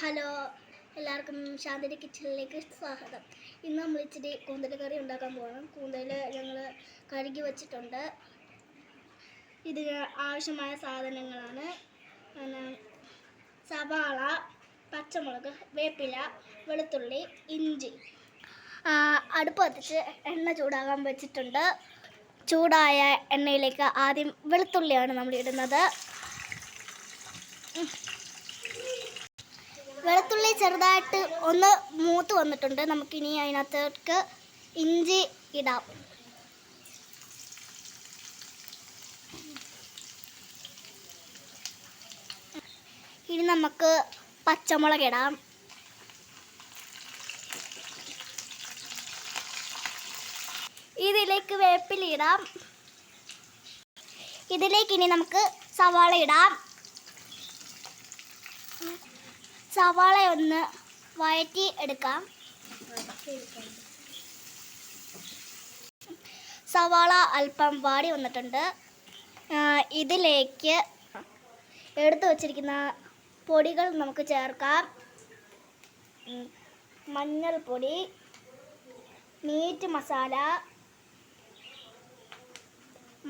Hello, എല്ലാവർക്കും ശാന്തിൻ്റെ കിച്ചണിലേക്ക് സ്വാഗതം. ഇന്ന് നമ്മൾ ഇച്ചിരി കൂന്തൽ കറി ഉണ്ടാക്കാൻ പോകണം. കൂന്തൽ ഞങ്ങൾ കഴുകി വച്ചിട്ടുണ്ട്. ഇതിന് ആവശ്യമായ സാധനങ്ങളാണ് സവാള, പച്ചമുളക്, വേപ്പില, വെളുത്തുള്ളി, ഇഞ്ചി. അടുപ്പ് കത്തിച്ച് എണ്ണ ചൂടാകാൻ വെച്ചിട്ടുണ്ട്. ചൂടായ എണ്ണയിലേക്ക് ആദ്യം വെളുത്തുള്ളിയാണ് നമ്മൾ ഇടുന്നത്. വെളുത്തുള്ളി ചെറുതായിട്ട് ഒന്ന് മൂത്ത് വന്നിട്ടുണ്ട്. നമുക്കിനി അതിനകത്തേക്ക് ഇഞ്ചി ഇടാം. ഇനി നമുക്ക് പച്ചമുളക് ഇടാം. ഇതിലേക്ക് വേപ്പില ഇടാം. ഇതിലേക്ക് ഇനി നമുക്ക് സവാള ഇടാം. സവാള ഒന്ന് വഴറ്റി എടുക്കാം. സവാള അല്പം വാടി വന്നിട്ടുണ്ട്. ഇതിലേക്ക് എടുത്തു വച്ചിരിക്കുന്ന പൊടികൾ നമുക്ക് ചേർക്കാം. മഞ്ഞൾപ്പൊടി, മീറ്റ് മസാല,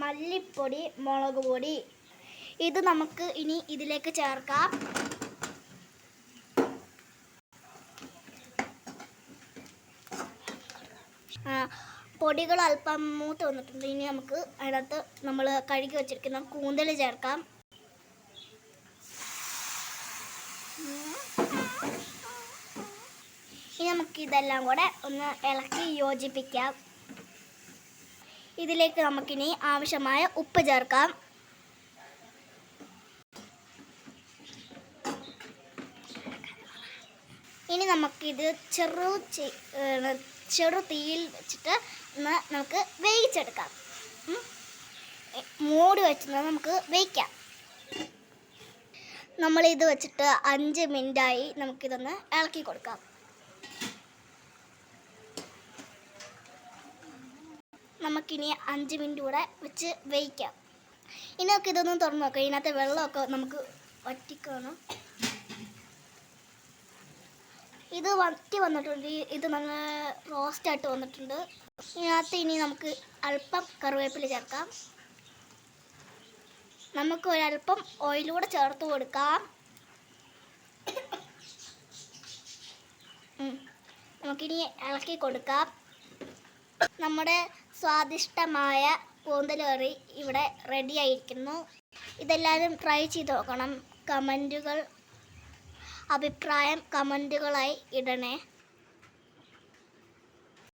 മല്ലിപ്പൊടി, മുളക് പൊടി. ഇത് നമുക്ക് ഇനി ഇതിലേക്ക് ചേർക്കാം. പൊടികൾ അല്പം മൂത്ത് വന്നിട്ടുണ്ട്. ഇനി നമുക്ക് അതിനകത്ത് നമ്മൾ കഴുകി വച്ചിരിക്കുന്ന കൂന്തൽ ചേർക്കാം. ഇനി നമുക്ക് ഇതെല്ലാം കൂടെ ഒന്ന് ഇളക്കി യോജിപ്പിക്കാം. ഇതിലേക്ക് നമുക്കിനി ആവശ്യമായ ഉപ്പ് ചേർക്കാം. ഇനി നമുക്കിത് ചെറു തീയിൽ വെച്ചിട്ട് നമുക്ക് വേവിച്ചെടുക്കാം. മൂടി വെച്ച് നമുക്ക് വേവിക്കാം. നമ്മളിത് വെച്ചിട്ട് 5 മിനിറ്റായി. നമുക്കിതൊന്ന് ഇളക്കി കൊടുക്കാം. നമുക്കിനി 5 മിനിറ്റ് കൂടെ വെച്ച് വേവിക്കാം. ഇനി നമുക്കിതൊന്ന് തുറന്ന് നോക്കാം. ഇതിനകത്തെ വെള്ളമൊക്കെ നമുക്ക് വറ്റിക്കണം. ഇത് വറ്റി വന്നിട്ടുണ്ട്. ഇത് നല്ല റോസ്റ്റായിട്ട് വന്നിട്ടുണ്ട്. ഇതിനകത്ത് ഇനി നമുക്ക് അല്പം കറിവേപ്പില ചേർക്കാം. നമുക്ക് ഒരല്പം ഓയിലൂടെ ചേർത്ത് കൊടുക്കാം. നമുക്കിനി ഇളക്കി കൊടുക്കാം. നമ്മുടെ സ്വാദിഷ്ടമായ കൂന്തൽ കറി ഇവിടെ റെഡി ആയിരിക്കുന്നു. ഇതെല്ലാവരും ട്രൈ ചെയ്ത് നോക്കണം. അഭിപ്രായം കമൻറ്റുകളായി ഇടണേ.